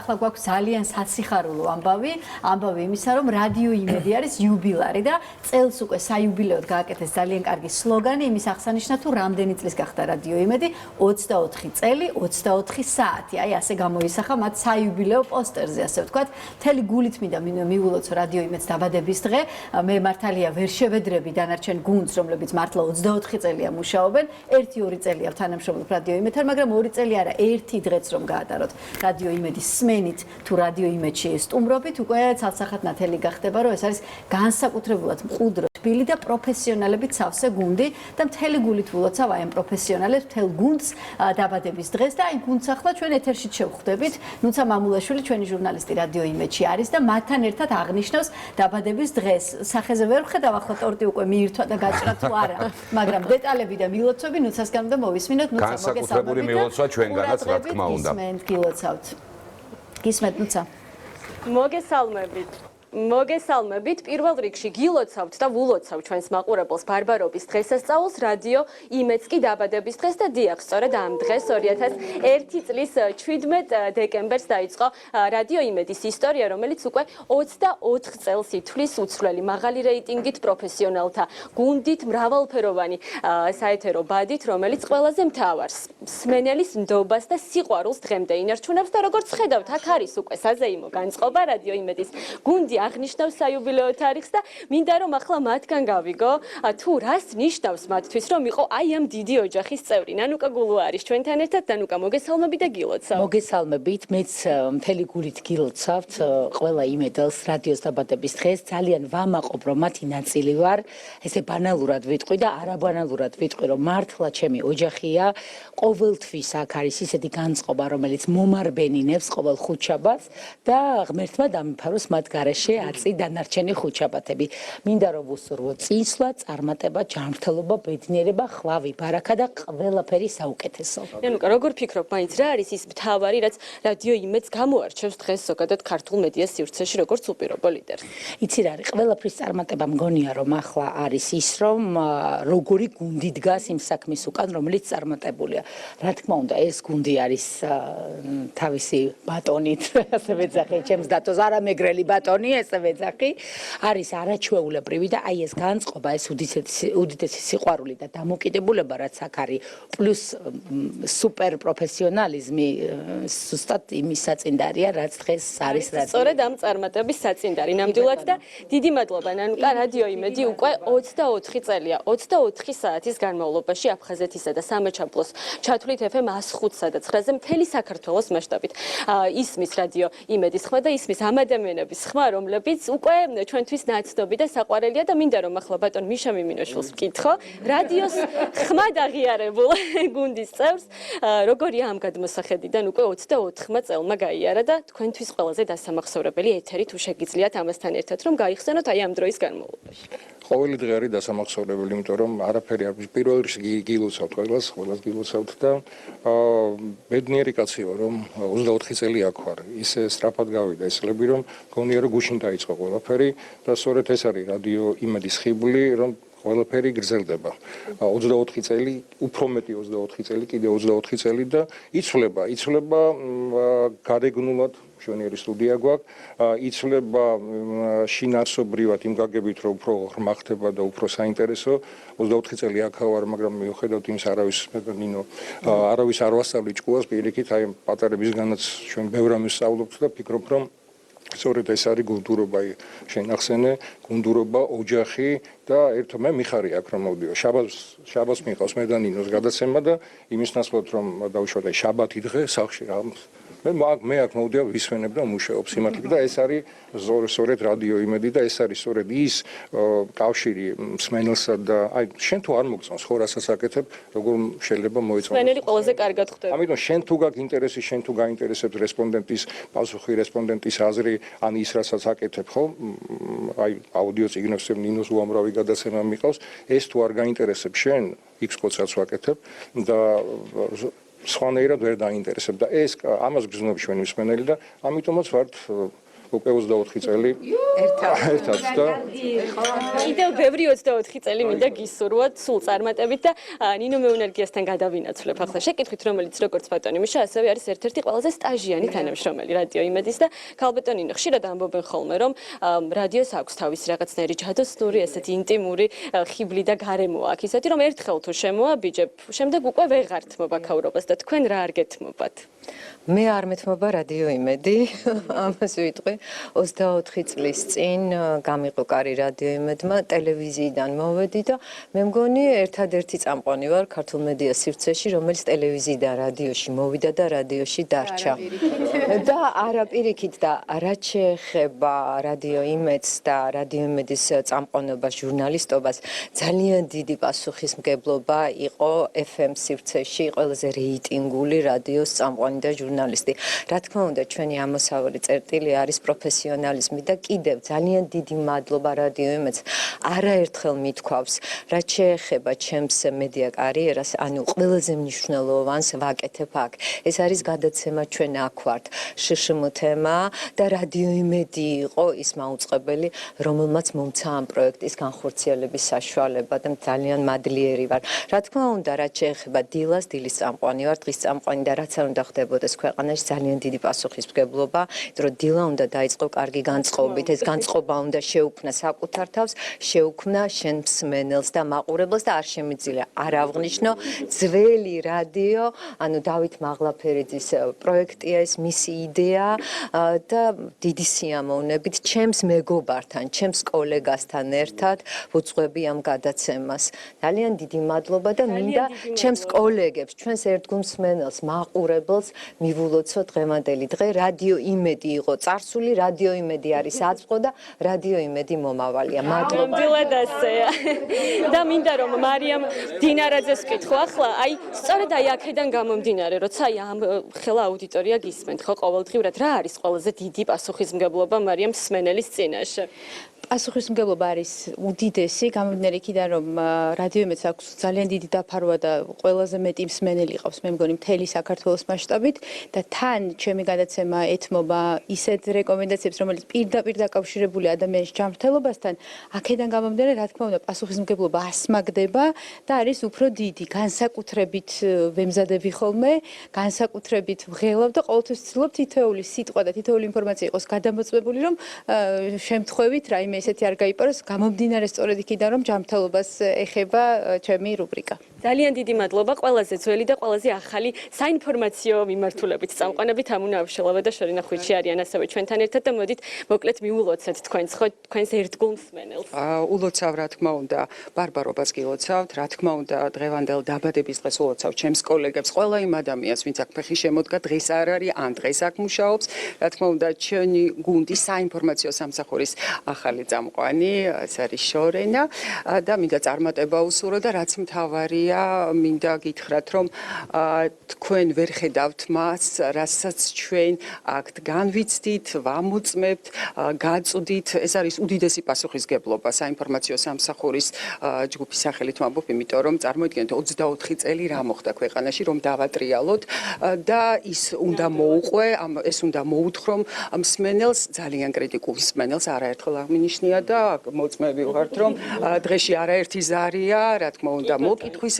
ახლა გვაქვს ძალიან სასიხარულო ამბავი იმისა, რომ რადიო იმედი არის იუბილარი და წელს უკვე საიუბილეოდ გააკეთეს ძალიან კარგი სლოგანი იმის აღსანიშნავად, თუ რამდენი წლის გახდა რადიო იმედი 24 წელი 24 საათი. აი ასე გამოისახა მათ საიუბილეო პოსტერზე, ასე ვთქვათ. მთელი გულით მინდა მივულოცო რადიო იმედს დაბადების დღე. მე მართალია ვერ შევედრები დანარჩენ გუნდს, რომლებიც მართლა 24 წელია მუშაობენ. 1-2 წელია თანამშრომლობ რადიო იმედთან, მაგრამ 2 წელი არა, ერთი დღეც რომ გაატაროთ რადიო იმედის სმენით თუ რადიო იმედში სტუმრობით, უკვე ცალსახად ნათელი გახდება, რომ ეს არის განსაკუთრებულად მყუდრო თბილი და პროფესიონალებით სავსე გუნდი და მთელი გულით ვილოცავ აი ამ პროფესიონალებს მთელ გუნდს დაბადების დღეს და აი გუნდს ახლა ჩვენ ეთერში შევხვდებით. ნუცა მამულაშვილი ჩვენი ჟურნალისტი რადიო იმედში არის და მათთან ერთად აღნიშნავს დაბადების დღეს. სახეზე ვერ ვხედავ ახლა ტორტი უკვე მიირთვა და გაჭრა თუ არა, მაგრამ დეტალები და მილოცვები ნუცასგან და მოვისმინოთ. ნუცა განსაკუთრებული მილოცვა ჩვენგანაც რა თქმა უნდა. გისმენთ ნუცა. მოგესალმებით, პირველ რიგში გილოცავთ და ვულოცავ ჩვენს მაყურებელს ბარბარობის დღესასწაულს, რადიო იმედს კი დაბადების დღეს და დიახ, სწორედ ამ დღეს 2001 წლის 17 დეკემბერს დაიწყო რადიო იმედის ისტორია, რომელიც უკვე 24 წელს ითვლის უცვლელი მაღალი რეიტინგით პროფესიონალთა გუნდით, მრავალფეროვანი საეთერო ბადით, რომელიც ყველაზე მთავარს სმენელის ნდობას და სიყვარულს დღემდე ინარჩუნებს და როგორც ხედავთ, აქ არის უკვე საზეიმო განწყობა რადიო იმედის გუნდი აღნიშნავს საიუბილეო თარიღს და მინდა რომ ახლა მათგან გავიგო თუ რას ნიშნავს მათთვის რომ იყო აი ამ დიდი ოჯახის წევრი. ნანუკა გულუა არის ჩვენთან ერთად. ნანუკა, მოგესალმებით და გილოცავ. მოგესალმებით, მეც მთელი გულით გილოცავთ ყველა იმედელს რადიოს დაბადების დღეს. ძალიან ვამაყობ რომ მათი ნაწილი ვარ. ესე ბანალურად ვიტყვი და არაბანალურად ვიტყვი რომ მართლა ჩემი ოჯახია. ყოველთვის აქ არის ისეთი განწყობა რომელიც მომარბენინებს ყოველ ხუთშაბათს და ღმერთმა დამიფაროს მათ გარეშე აწი დანარჩენი ხუთშაბათები. მინდა რომ ვუსურვო წინსვლა, წარმატება, ჯანმრთელობა, ბედნიერება, ხვავი, ბარაკა და ყველაფერი საუკეთესო. ნანუკა, როგორ ფიქრობ, მაინც რა არის ის მთავარი, რაც რადიო იმედს გამოარჩევს დღეს ზოგადად ქართულ მედია სივრცეში როგორც უპირობო ლიდერს? იცი რა არის, ყველაფრის წარმატება მგონია რომ ახლა არის ის რომ როგორი გუნდი დგას იმ საქმის უკან, რომელიც წარმატებულია. რა თქმა უნდა, ეს გუნდი არის თავისი ბატონით, ასე ვეძახი, ჩემს დათოს არამეგრელი ბატონი, ესე ვეძახი, არის არაჩვეულებრივი და აი ეს განწყობა, ეს უდიდესი სიყვარული და დამოკიდებულება, რაც აქ არის, პლუს სუპერ პროფესიონალიზმი, ზუსტად იმის საწინდარია, რაც დღეს არის რადიო. სწორედ ამ წარმატების საწინდარი. ნამდვილად და დიდი მადლობა ნანუკა. რადიო იმედი უკვე 24 წელია, 24 საათის განმავლობაში აფხაზეთისა და სამაჩაბლოს ჩათვლით FM 105-სა და 9-ზე მთელი საქართველოს მასშტაბით. ისმის რადიო იმედის ხმა და ისმის ამ ადამიანების ხმა, რომლებიც უკვე ჩვენთვის ნაცნობი და საყვარელია და მინდა რომ ახლა ბატონ მიშა მიმინოშვილს ვკითხო, რადიოს ხმად აღიარებულ გუნდის წევრს, როგორია ამ გადმოსახედიდან უკვე 24 წელმა გაიარა და თქვენთვის ყველაზე დასამახსოვრებელი ეთერი თუ შეგიძლიათ ამასთან ერთად რომ გაიხსენოთ აი ამ დროის განმავლობაში. ყოველი დღე არის დასამახსოვრებელი, იმიტომ რომ არაფერი არ არის. პირველ რიგში გილოცავთ ყველას გილოცავთ და ბედნიერი კაცი ვარ, რომ 24 წელი აქ ვარ. ისე სწრაფად გავიდა ეს წლები, რომ მგონია რომ გუშინ დაიწყო ყველაფერი და სწორედ ეს არის რადიო იმედის ხიბლი, რომ ყველაფერი გრძელდება. 24 წელი, უფრო მეტი 24 წელი, კიდე 24 წელი და იცვლება გარეგნულად მშვენიერი სტუდია გვაქვს, იცვლება შინაარსობრივად იმ გაგებით, რომ უფრო ღრმა ხდება და უფრო საინტერესო. 24 წელი აქ ვარ, მაგრამ მიუხედავად იმის არავის არ ვასწავლი ჭკუას, პირიქით, აი პატარებისგანაც ჩვენ ბევრ ამას ვსწავლობთ და ფიქრობ, რომ სწორედ ეს არის გუნდურობა, შენ ახსენე, გუნდურობა, ოჯახი და ერთმა მიხარი აქ რომ მოვდიო. შაბათს მიყავს მე და ნინოს გადაცემა და იმის ნაცვლად რომ დავუშვათ აი შაბათი დღე სახლში რა მე აქ მოვდიო ვისვენებ და მუშაობ სიმართლე და ეს არის სწორედ რადიო იმედი და ეს არის სწორედ ის კავშირი მსმენელსა და აი შენ თუ არ მოგწონს ხო რასაც აკეთებ, როგორ შეიძლება მოეწონოს. მსმენელი ყველაზე კარგად ხვდება. ამიტომ შენ თუ გაქვს ინტერესი, შენ თუ გაინტერესებს რესპონდენტის პასუხი, რესპონდენტის აზრი, ან ის რასაც აკეთებ, ხო? აი აუდიო წიგნებს ნინოს უამრავი გადაცემა მიყავს, ეს თუ არ გაინტერესებს შენ, იქ კოცაც ვაკეთებ და სხვანაირად ვერ დაინტერესებ და ეს ამას გრძნობს ჩვენი მსმენელი და ამიტომაც ვართ უკვე 24 წელი ერთად და კიდევ ბევრი 24 წელი მინდა გისურვოთ სულ წარმატებით და ნინო მეუნერგიასთან გადავინაცვლებ ახლა შეკითხვით, რომელიც როგორც ბატონი მიშა, ასევე არის ერთ-ერთი ყველაზე სტაჟიანი თანამშრომელი რადიო იმედის და ქალბატონი ნინო ხშირად ამბობენ ხოლმე, რომ რადიოს აქვს თავისი რაღაცნაირი ჯადოსნური, ესეთი ინტიმური ხიბლი და გარემო აქვს, ისეთი რომ ერთხელ თუ შემოაბიჯებ, შემდეგ უკვე ვეღარ თმობაქაურობას და თქვენ რა არ გეთმობათ? მე არ მეთმობა რადიო იმედი, ამას ვიტყვი. 24 წლის წინ გამიყო კარი რადიო იმედმა, ტელევიზიიდან მოვედი და მე მგონი ერთადერთი წამყვანი ვარ ქართულ მედია სივრცეში, რომელიც ტელევიზიიდან რადიოში მოვიდა და რადიოში დარჩა. და არაპირიქით და რაც შეეხება რადიო იმედს და რადიო იმედის წამყვანობას, ჟურნალისტობას, ძალიან დიდი პასუხისმგებლობა იყო FM სივრცეში ყველაზე რეიტინგული რადიოს წამყვანი და ჟურნალისტი. რა თქმა უნდა, ჩვენი ამოსავალი წერტილი არის პროფესიონალიზმი და კიდევ ძალიან დიდი მადლობა რადიო იმედს არაერთხელ მithქვავს, რაც შეეხება ჩემს მედია კარიერას, ანუ ყველაზე მნიშვნელოვანს ვაკეთებ აქ. ეს არის გადაცემა ჩვენ აქ ვართ. შშმ თემა და რადიო იმედი იყო ის მაუწყებელი, რომელმაც მომცა ამ პროექტის განხორციელების საშუალება და ძალიან მადლიერი ვარ. რა თქმა უნდა, რაც შეეხება დილას, დილის წამყვანი ვარ, დღის წამყვანი და რაც არ უნდა ხდებოდეს ქვეყანაში ძალიან დიდი პასუხისმგებლობა, იმიტომ რომ დილა უნდა დაიწყო კარგი განწყობით, ეს განწყობა უნდა შეუქმნა საკუთარ თავს, შეუქმნა შენ მსმენელს და მაყურებელს და არ შემიძლია არ აღვნიშნო ძველი რადიო, ანუ დავით მაღლაფერიძის პროექტია ეს, მისი იდეა და დიდი სიამოვნებით ჩემს მეგობართან, ჩემს კოლეგასთან ერთად ვუძღვები ამ გადაცემას. ძალიან დიდი მადლობა და მინდა ჩემს კოლეგებს, ჩვენს ერთგულ მსმენელს, მაყურებელს მივულოცო დღევანდელი დღე. რადიო იმედი იყო წარსული, რადიო იმედი არის აწყო და რადიო იმედი მომავალია. მადლობა. და მინდა რომ მარიამ დინარაძეს ვკითხო ახლა, აი სწორედ აი აქედან გამომდინარე, როცა აი ამ ხელა აუდიტორია გისმენთ, ხო, ყოველდღიურად რა არის ყველაზე დიდი პასუხისმგებლობა მარიამ მსმენელის წინაშე? პასუხისმგებლობა არის უდიდესი, გამომდინარე იქიდან, რომ რადიო იმედს აქვს ძალიან დიდი დაფარვა და ყველაზე მეტი მსმენელი ყავს, მე მგონი მთელი საქართველოს მასშტაბით და თან ჩემი გადაცემა ეთმობა ისეთ რეკომენდაციებს, რომელიც პირდაპირ დაკავშირებულია ადამიანის ჯანმრთელობასთან, აქედან გამომდინარე, რა თქმა უნდა, პასუხისმგებლობა ასმაგდება და არის უფრო დიდი. განსაკუთრებით ვემზადები ხოლმე, განსაკუთრებით ვღელავ და ყოველთვის ვცდილობ თითოეული სიტყვა და თითოეული ინფორმაცია იყოს გადამოწმებული, რომ შემთხვევით რაიმე ესეთი არ გაიპაროს, გამომდინარე სწორედ იქიდან, რომ ჯანმრთელობას ეხება ჩემი რუბრიკა. ძალიან დიდი მადლობა ყველაზე ძველი და ყველაზე ახალი საინფორმაციო მიმართულებით წამყვანებით ამუნა აბშელავა და შორინა ხვიჩი არიან ასევე ჩვენთან ერთად და მოდით მოკლედ მიულოცეთ თქვენს ერთგულ მსმენელს. ულოცავ რა თქმა უნდა ბარბარობას გილოცავთ, რა თქმა უნდა დღევანდელ დაბადების დღეს ულოცავ ჩემს კოლეგებს, ყველა იმ ადამიანს, ვინც აქ ფეხი შემოდგა, დღეს არ არის, ან დღეს აქ მუშაობს, რა თქმა უნდა ჩვენი გუნდი საინფორმაციო სამსახურის ახალი წამყვანი, ეს არის შორენა და მინდა წარმატება უსურვო და რაც მთავარია მინდა გითხრათ, რომ თქვენ ვერ ხედავთ მას, რასაც ჩვენ აქ განვიცდით, ვამოწმებთ, გაწვდით, ეს არის უდიდესი პასუხისმგებლობა საინფორმაციო სამსახურის ჯგუფის სახელით ვამბობ, იმიტომ რომ წარმოიდგინეთ 24 წელი რა მოხდა ქვეყანაში, რომ დავატრიალოთ და ის უნდა მოუყვე, ეს უნდა მოუთხრომ მსმენელს, ძალიან კრიტიკულ მსმენელს არაერთხელ აღმინიშნია და მოწმები ვართ, რომ დღეში არაერთი ზარია, რა თქმა უნდა, მოკითხვის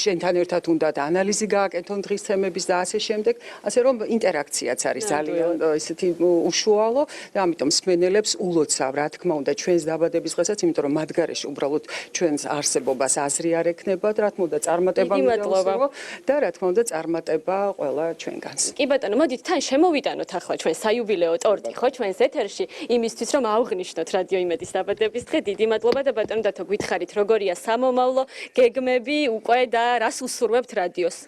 შენთან ერთად უნდა ანალიზი გააკეთონ დღის თემების და ასე შემდეგ, ასე რომ ინტერაქციაც არის ძალიან ისეთი უშუალო და ამიტომ მსმენელებს ულოცავ, რა თქმა უნდა, ჩვენს დაბადების დღესაც, იმიტომ რომ მათ გარეშე უბრალოდ ჩვენს არსებობას აზრი არ ექნებათ, რა თქმა უნდა, წარმატება მიდაუსურვო და რა თქმა უნდა, წარმატება ყველა ჩვენგანს. კი ბატონო, მოდით თან შემოვიტანოთ ახლა ჩვენ საიუბილეო ტორტი, ხო, ჩვენს ეთერში, იმისთვის რომ ავღნიშნოთ რადიო იმედის დაბადების დღე. დიდი მადლობა და ბატონო დათო გითხარით, როგორია სამომავლო გეგმები უკვე და რას უსურვებთ რადიოს?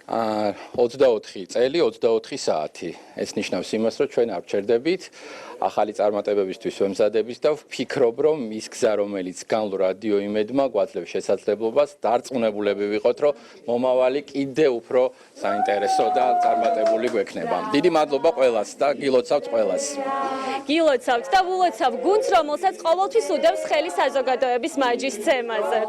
24 წელი, 24 საათი. ეს ნიშნავს იმას, რომ ჩვენ არ ვჩერდებით ახალი წარმატებებისთვის ვემზადებით და ვფიქრობ, რომ ის გზა, რომელიც განვლ რადიო იმედმა გვაძლევს შესაძლებლობას, დარწმუნებულები ვიყოთ, რომ მომავალი კიდევ უფრო საინტერესო და წარმატებული გვექნება. დიდი მადლობა ყველას და გილოცავთ ყველას. გილოცავთ და ვულოცავ გუნდს, რომელსაც ყოველთვის უდევს ხელი საზოგადოების მაჯის თემაზე.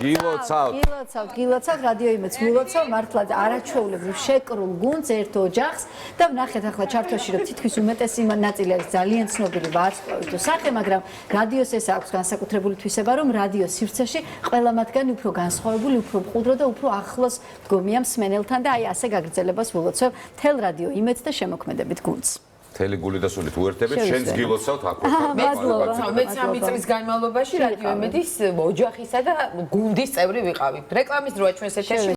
გილოცავთ რადიო იმედს გილოცავ მართლა არაჩვეულებრივ შეკრულ გუნდს ერთ ოჯახს და ვნახეთ ახლა ჩართვაში რომ თითქმის უმეტესი ნაწილი არის ძალიან ცნობილი ვარსკვლავი თუ სახე, მაგრამ რადიოს ეს აქვს განსაკუთრებული თვისება, რომ რადიო სივრცეში ყველა მათგანი უფრო განსხვავებული, უფრო მყუდრო და უფრო ახლოს დგომია მსმენელთან და აი ასე გაგრძელებას ვილოცავ თელ რადიო იმედს და შემოქმედებით გუნდს. მთელი გული და სულით უერთებით, შენს გილოცავთ აკვირდებით. მე 13 წლის განმავლობაში რადიო იმედის ოჯახისა და გუნდის წევრი ვიყავი. რეკლამის დროა ჩვენს ეთერში